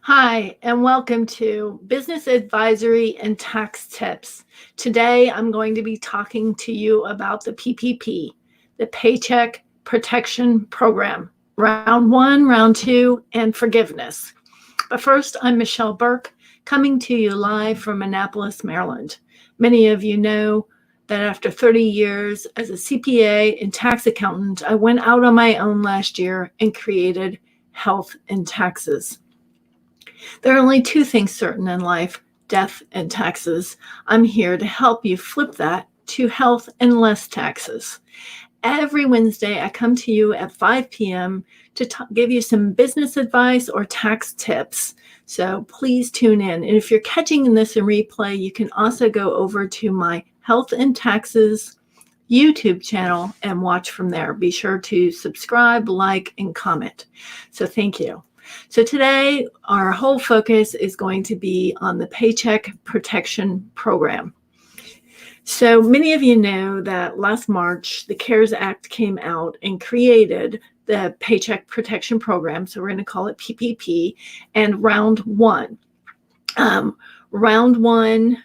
Hi, and welcome to Business Advisory and Tax Tips. Today, I'm going to be talking to you about the PPP, the Paycheck Protection Program, Round 1, Round 2, and Forgiveness. But first, I'm Michelle Burke, coming to you live from Annapolis, Maryland. Many of you know that after 30 years as a CPA and tax accountant, I went out on my own last year and created Health and Taxes. There are only two things certain in life, death and taxes. I'm here to help you flip that to health and less taxes. Every Wednesday, I come to you at 5 p.m. to give you some business advice or tax tips. So please tune in. And if you're catching this in replay, you can also go over to my Health and Taxes YouTube channel and watch from there. Be sure to subscribe, like, and comment. So thank you. So today, our whole focus is going to be on the Paycheck Protection Program. So many of you know that last March, the CARES Act came out and created the Paycheck Protection Program. So we're going to call it PPP and Round 1. Round 1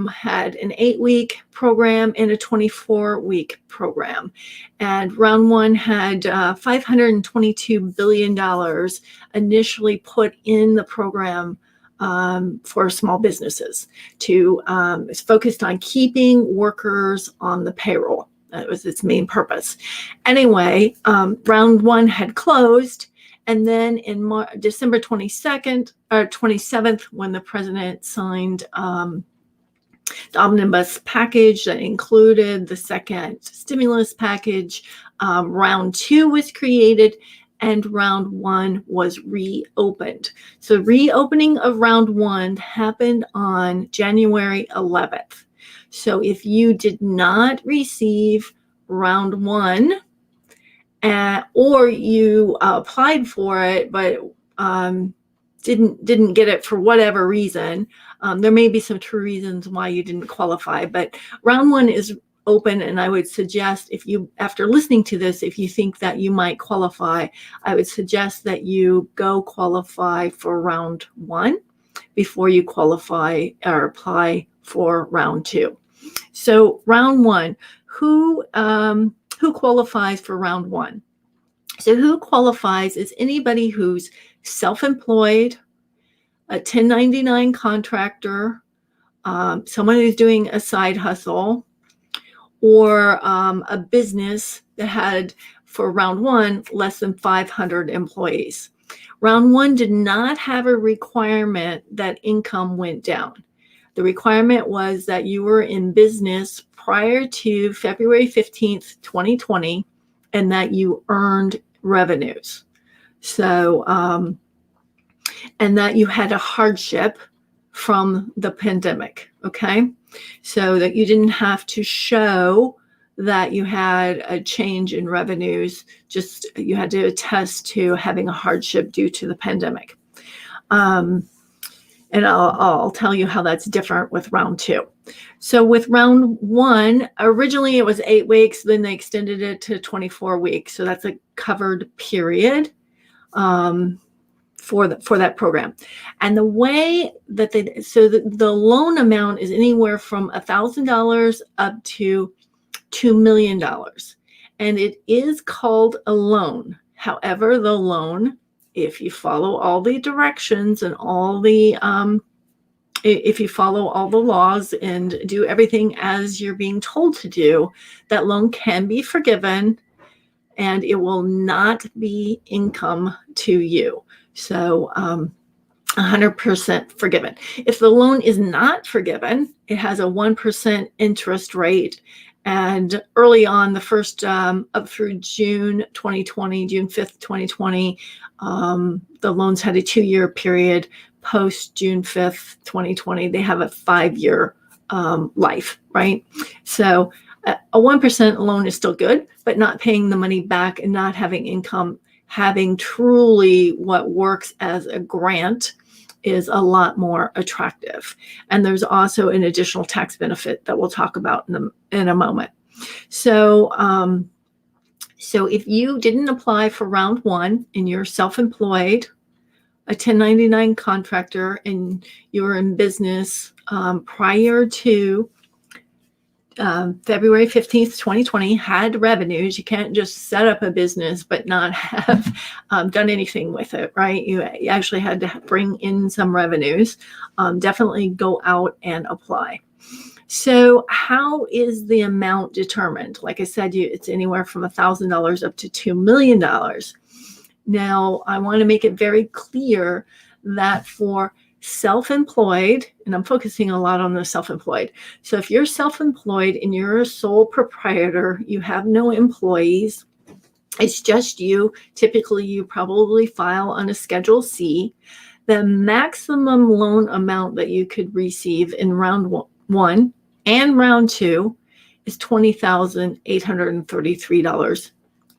had an 8-week program and a 24-week program. And Round 1 had $522 billion initially put in the program for small businesses it's focused on keeping workers on the payroll. That was its main purpose. Anyway, Round 1 had closed. And then in December 22nd or 27th, when the president signed the omnibus package that included the second stimulus package, Round 2 was created and Round 1 was reopened. So reopening of Round 1 happened on January 11th. So if you did not receive Round 1, or you applied for it but didn't get it for whatever reason, there may be some true reasons why you didn't qualify, but Round 1 is open, and I would suggest, if you, after listening to this, if you think that you might qualify, I would suggest that you go qualify for Round 1 before you qualify or apply for Round 2. So Round 1, who qualifies for Round 1? So who qualifies is anybody who's self-employed, a 1099 contractor, someone who's doing a side hustle, or a business that had, for Round 1, less than 500 employees. Round 1 did not have a requirement that income went down. The requirement was that you were in business prior to February 15th, 2020, and that you earned revenues. So, and that you had a hardship from the pandemic, okay? So that you didn't have to show that you had a change in revenues, just you had to attest to having a hardship due to the pandemic. And I'll tell you how that's different with Round 2. So with Round 1, originally it was 8 weeks, then they extended it to 24 weeks. So that's a covered period for that program. And the way that the loan amount is anywhere from $1,000 up to $2 million. And it is called a loan. However, the loan, if you follow all the directions and all the, if you follow all the laws and do everything as you're being told to do, that loan can be forgiven and it will not be income to you. So 100% forgiven. If the loan is not forgiven, it has a 1% interest rate. And early on, the first up through June 2020, June 5th, 2020, the loans had a 2-year period. Post June 5th, 2020, they have a 5-year life, right? So a 1% loan is still good, but not paying the money back and not having income, having truly what works as a grant is a lot more attractive. And there's also an additional tax benefit that we'll talk about in a moment. So, so if you didn't apply for Round 1 and you're self-employed, a 1099 contractor and you were in business prior to February 15th, 2020, had revenues. You can't just set up a business but not have done anything with it, right? You actually had to bring in some revenues. Definitely go out and apply. So how is the amount determined? Like I said, it's anywhere from $1,000 up to $2 million. Now, I want to make it very clear that for self-employed, and I'm focusing a lot on the self-employed. So if you're self-employed and you're a sole proprietor, you have no employees, it's just you. Typically, you probably file on a Schedule C. The maximum loan amount that you could receive in round one and round two is $20,833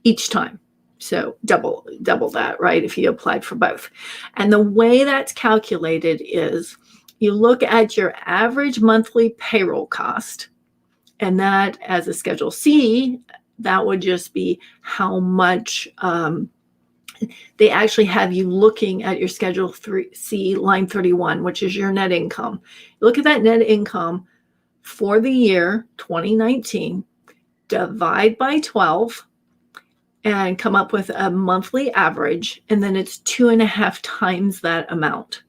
each time. So double that, right? If you applied for both. And the way that's calculated is you look at your average monthly payroll cost, and that as a Schedule C, that would just be how much they actually have you looking at your Schedule C, line 31, which is your net income. Look at that net income for the year 2019, divide by 12, and come up with a monthly average, and then it's 2.5 times that amount.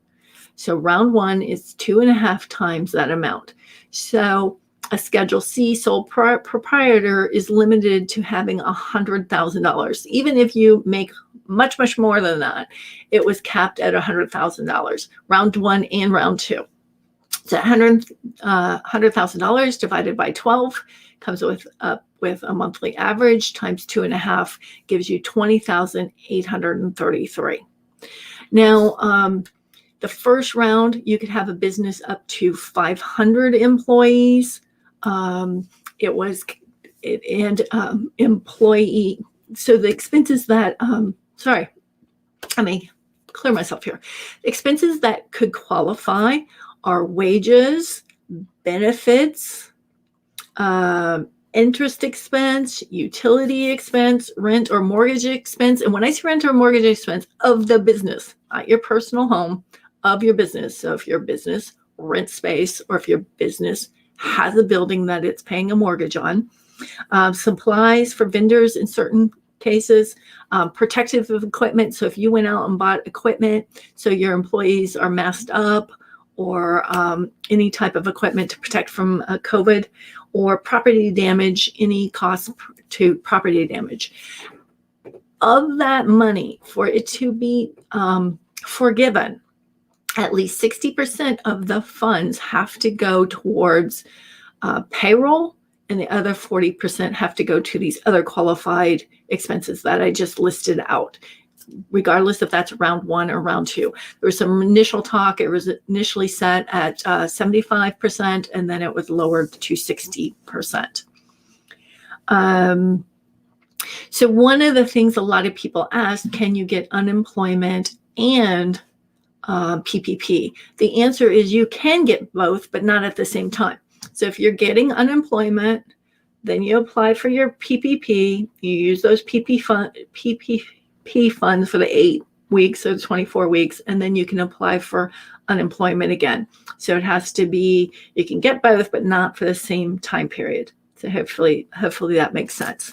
So round one is 2.5 times that amount. So a Schedule C sole proprietor is limited to having $100,000. Even if you make much, much more than that, it was capped at $100,000, round one and round two. So $100,000 divided by 12 comes with a monthly average times 2.5 gives you $20,833. Now, the first round, you could have a business up to 500 employees. Employee. So the expenses that, let me clear myself here. Expenses that could qualify are wages, benefits, interest expense, utility expense, rent or mortgage expense. And when I say rent or mortgage expense, of the business, not your personal home, of your business. So if your business rents space, or if your business has a building that it's paying a mortgage on, supplies for vendors in certain cases, protective equipment. So if you went out and bought equipment, so your employees are masked up, or any type of equipment to protect from COVID, or property damage, any cost to property damage. Of that money, for it to be forgiven, at least 60% of the funds have to go towards payroll, and the other 40% have to go to these other qualified expenses that I just listed out, regardless if that's round one or round two. There was some initial talk. It was initially set at 75%, and then it was lowered to 60%. So one of the things a lot of people ask, can you get unemployment and PPP? The answer is you can get both, but not at the same time. So if you're getting unemployment, then you apply for your PPP. You use those PPP funds for the 8 weeks or 24 weeks, and then you can apply for unemployment again. So it has to be, you can get both, but not for the same time period. So hopefully that makes sense.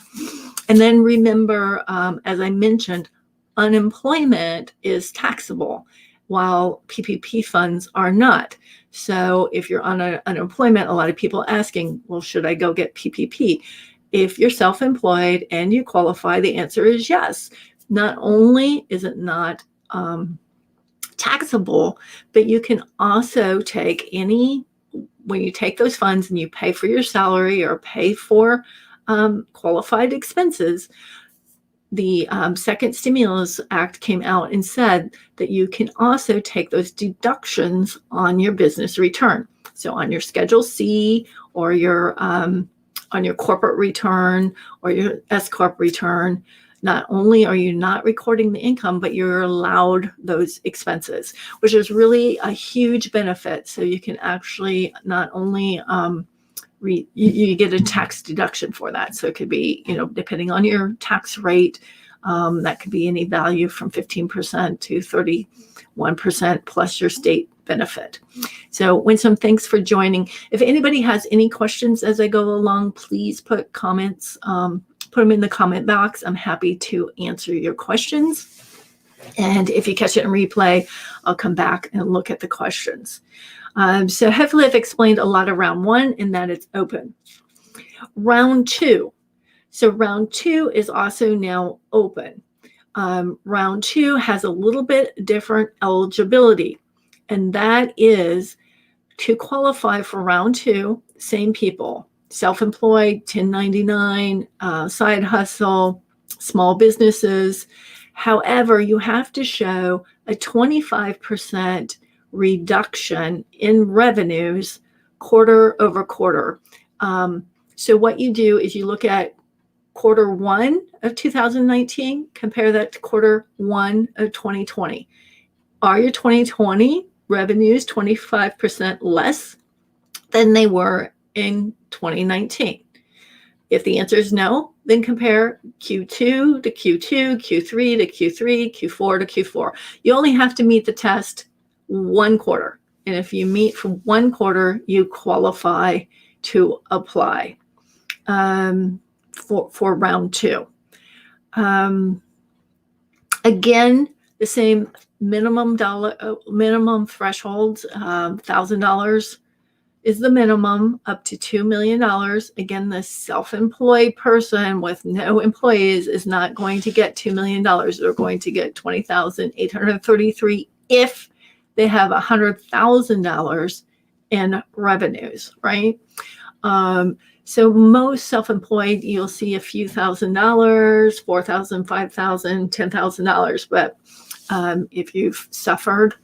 And then remember, as I mentioned, unemployment is taxable, while PPP funds are not. So if you're on unemployment, a lot of people asking, well, should I go get PPP? If you're self-employed and you qualify, the answer is yes. Not only is it not taxable, but you can also take when you take those funds and you pay for your salary or pay for qualified expenses, the Second Stimulus Act came out and said that you can also take those deductions on your business return. So on your Schedule C, or your on your corporate return, or your S-Corp return, not only are you not recording the income, but you're allowed those expenses, which is really a huge benefit. So you can actually not only you get a tax deduction for that. So it could be, depending on your tax rate, That could be any value from 15% to 31% plus your state benefit. So Winsome, thanks for joining. If anybody has any questions as I go along, please put comments, put them in the comment box. I'm happy to answer your questions. And if you catch it in replay, I'll come back and look at the questions. So hopefully I've explained a lot of round one and that it's open. Round two. So round two is also now open. Round two has a little bit different eligibility, and that is to qualify for round two, same people, self-employed, 1099, side hustle, small businesses. However, you have to show a 25% reduction in revenues quarter over quarter. So what you do is you look at quarter one of 2019, compare that to quarter one of 2020. Are your 2020 revenues 25% less than they were in 2019? If the answer is no, then compare Q2 to Q2, Q3 to Q3, Q4 to Q4. You only have to meet the test one quarter. And if you meet for one quarter, you qualify to apply for round two. Again, the same minimum thresholds, $1,000 is the minimum, up to $2 million. Again, the self-employed person with no employees is not going to get $2 million. They're going to get $20,833 if they have $100,000 in revenues, right? So most self-employed, you'll see a few $1,000s, $4,000, $5,000, $10,000. But if you've suffered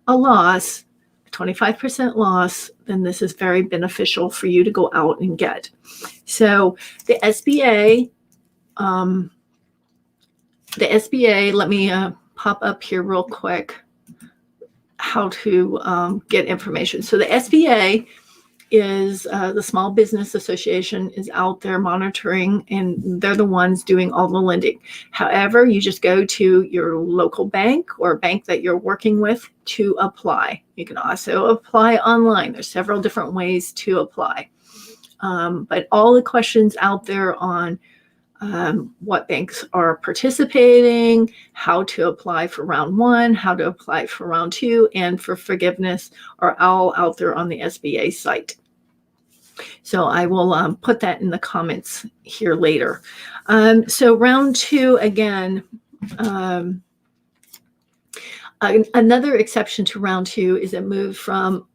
a loss, 25% loss, then this is very beneficial for you to go out and get. So the SBA, let me pop up here real quick how to get information. So the SBA is the Small Business Association is out there monitoring, and they're the ones doing all the lending. However, you just go to your local bank or bank that you're working with to apply. You can also apply online. There's several different ways to apply. But all the questions out there on what banks are participating, how to apply for round one, how to apply for round two, and for forgiveness are all out there on the SBA site. So I will put that in the comments here later. So round two, again, another exception to round two is it moved from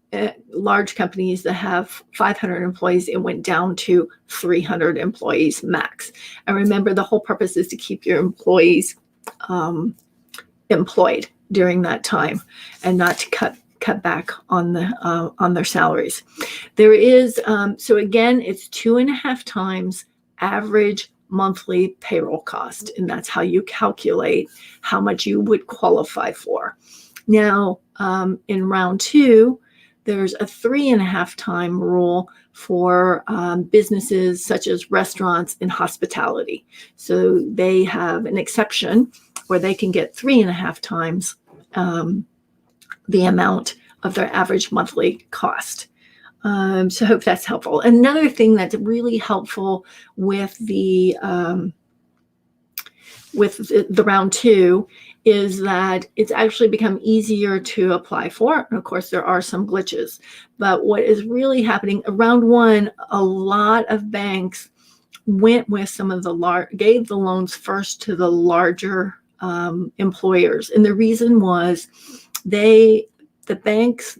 large companies that have 500 employees, it went down to 300 employees max. And remember, the whole purpose is to keep your employees employed during that time and not to cut back on their salaries. There is, so again, it's 2.5 times average monthly payroll cost, and that's how you calculate how much you would qualify for. Now, in round two, there's a 3.5 time rule for businesses such as restaurants and hospitality. So they have an exception where they can get 3.5 times the amount of their average monthly cost. So I hope that's helpful. Another thing that's really helpful with the round two is that it's actually become easier to apply for. And of course, there are some glitches. But what is really happening, round one, a lot of banks went with some of the gave the loans first to the larger employers. And the reason was the banks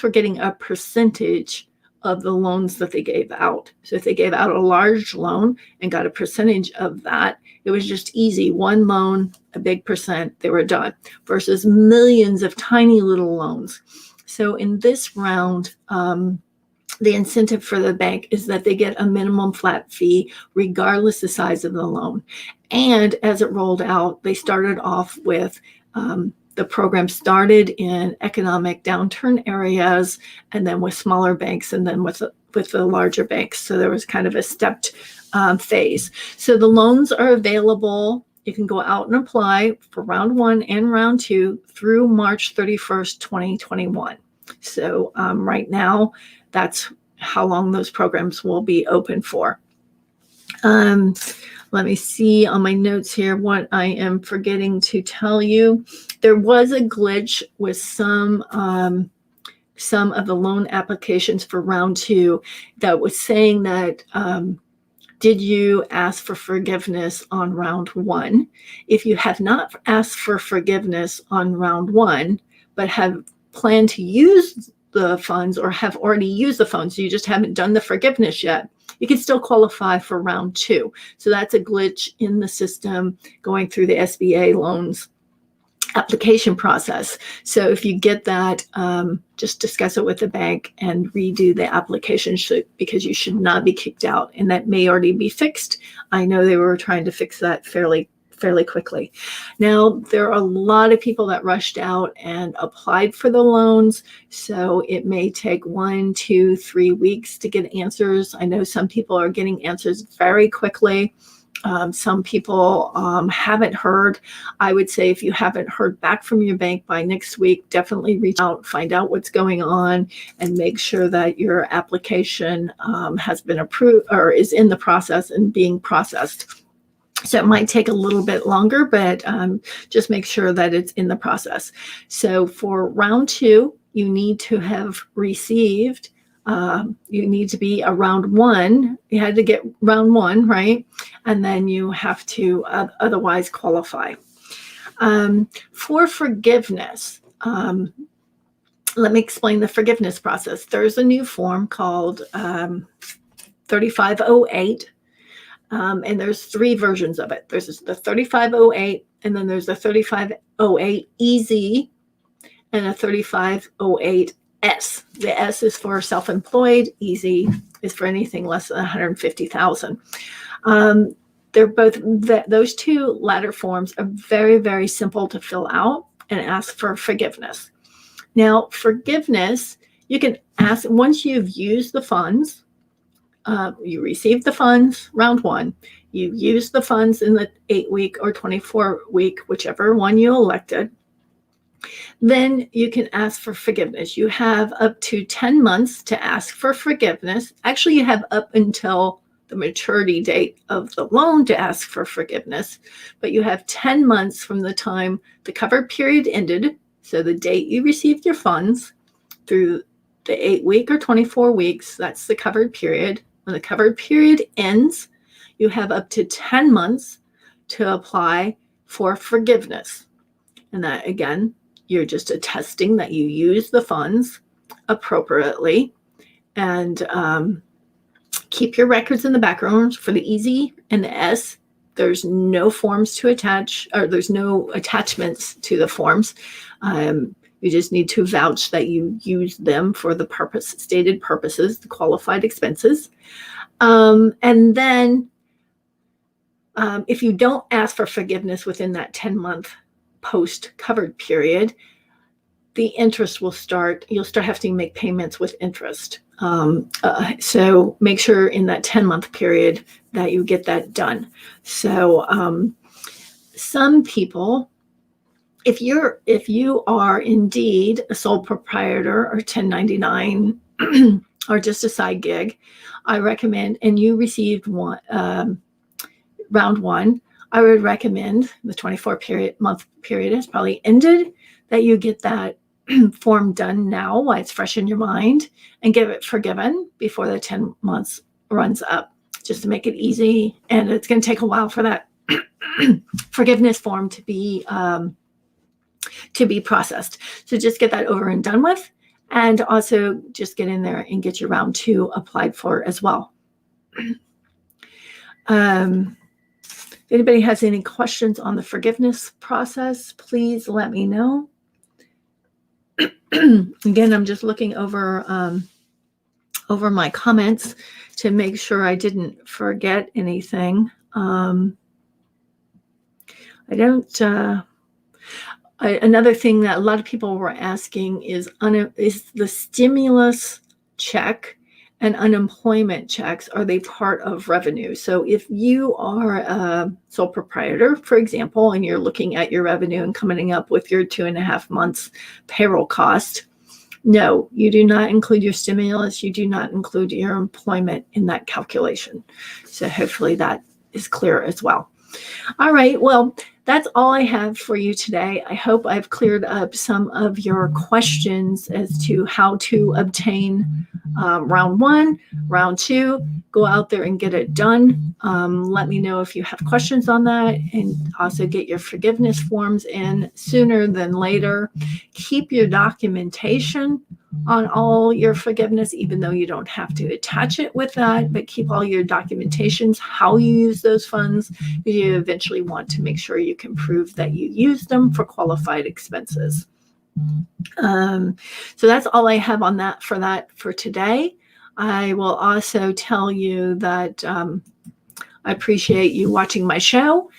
were getting a percentage of the loans that they gave out. So if they gave out a large loan and got a percentage of that, it was just easy. One loan, a big percent, they were done, versus millions of tiny little loans. So in this round, the incentive for the bank is that they get a minimum flat fee regardless the size of the loan. And as it rolled out, they started off with the program started in economic downturn areas, and then with smaller banks, and then with with the larger banks. So there was kind of a stepped phase. So the loans are available. You can go out and apply for round 1 and round 2 through March 31st, 2021. So right now, that's how long those programs will be open for. Let me see on my notes here what I am forgetting to tell you. There was a glitch with some of the loan applications for round 2 that was saying that did you ask for forgiveness on round 1? If you have not asked for forgiveness on round 1, but have planned to use the funds or have already used the funds, so you just haven't done the forgiveness yet, you can still qualify for round 2. So that's a glitch in the system going through the SBA loans application process. So if you get that, just discuss it with the bank and redo the application because you should not be kicked out, and that may already be fixed. I know they were trying to fix that fairly quickly. Now, there are a lot of people that rushed out and applied for the loans, so it may take 1, 2, 3 weeks to get answers. I know some people are getting answers very quickly. Some people haven't heard. I would say if you haven't heard back from your bank by next week, definitely reach out, find out what's going on, and make sure that your application has been approved or is in the process and being processed. So it might take a little bit longer, but just make sure that it's in the process. So for round 2, you need to have received, you need to be around 1. You had to get round 1, right? And then you have to otherwise qualify. For forgiveness, let me explain the forgiveness process. There's a new form called 3508. And there's 3 versions of it. There's the 3508, and then there's the 3508 EZ, and a 3508S. The S is for self-employed. EZ is for anything less than 150,000. They're both those 2 latter forms are very, very simple to fill out and ask for forgiveness. Now, forgiveness, you can ask once you've used the funds. You receive the funds round 1. You use the funds in the 8-week or 24-week, whichever one you elected. Then you can ask for forgiveness. You have up to 10 months to ask for forgiveness. Actually, you have up until the maturity date of the loan to ask for forgiveness, but you have 10 months from the time the covered period ended, so the date you received your funds, through the 8-week or 24 weeks. That's the covered period. When the covered period ends, you have up to 10 months to apply for forgiveness. And that, again, you're just attesting that you use the funds appropriately, and keep your records in the background. For the EZ and the S, there's no forms to attach, or there's no attachments to the forms. You just need to vouch that you use them for the stated purposes, the qualified expenses. And then if you don't ask for forgiveness within that 10-month post-covered period, the interest will start. You'll start having to make payments with interest. So make sure in that 10-month period that you get that done. So some people, if you are indeed a sole proprietor or 1099 or just a side gig, I recommend, and you received round 1, I would recommend the 24-month period has probably ended, that you get that form done now while it's fresh in your mind, and get it forgiven before the 10 months runs up, just to make it easy. And it's going to take a while for that forgiveness form to be processed. So just get that over and done with, and also just get in there and get your round 2 applied for as well. If anybody has any questions on the forgiveness process, please let me know. Again, I'm just looking over my comments to make sure I didn't forget anything. Another thing that a lot of people were asking is the stimulus check and unemployment checks, are they part of revenue? So if you are a sole proprietor, for example, and you're looking at your revenue and coming up with your 2.5 months payroll cost, no, you do not include your stimulus. You do not include your employment in that calculation. So hopefully that is clear as well. All right, well, that's all I have for you today. I hope I've cleared up some of your questions as to how to obtain round 1, round 2. Go out there and get it done. Let me know if you have questions on that, and also get your forgiveness forms in sooner than later. Keep your documentation on all your forgiveness, even though you don't have to attach it with that, but keep all your documentations, how you use those funds. You eventually want to make sure you can prove that you used them for qualified expenses. So that's all I have on that for today. I will also tell you that I appreciate you watching my show.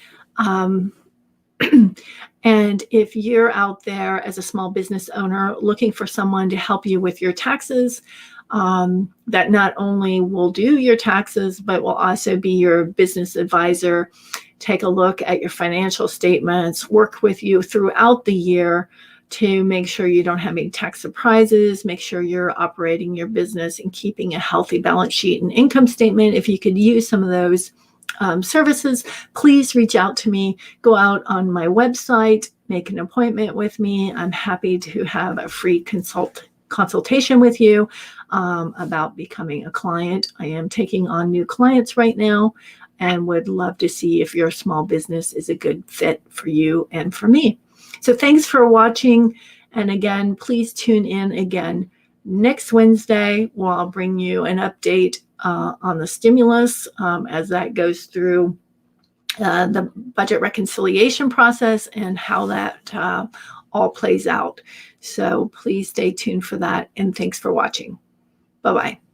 And if you're out there as a small business owner looking for someone to help you with your taxes, that not only will do your taxes, but will also be your business advisor, take a look at your financial statements, work with you throughout the year to make sure you don't have any tax surprises, make sure you're operating your business and keeping a healthy balance sheet and income statement. If you could use some of those services, please reach out to me. Go out on my website, make an appointment with me. I'm happy to have a free consultation with you about becoming a client. I am taking on new clients right now and would love to see if your small business is a good fit for you and for me. So thanks for watching. And again, please tune in again next Wednesday, where I'll bring you an update on the stimulus as that goes through the budget reconciliation process and how that all plays out. So please stay tuned for that. And thanks for watching. Bye-bye.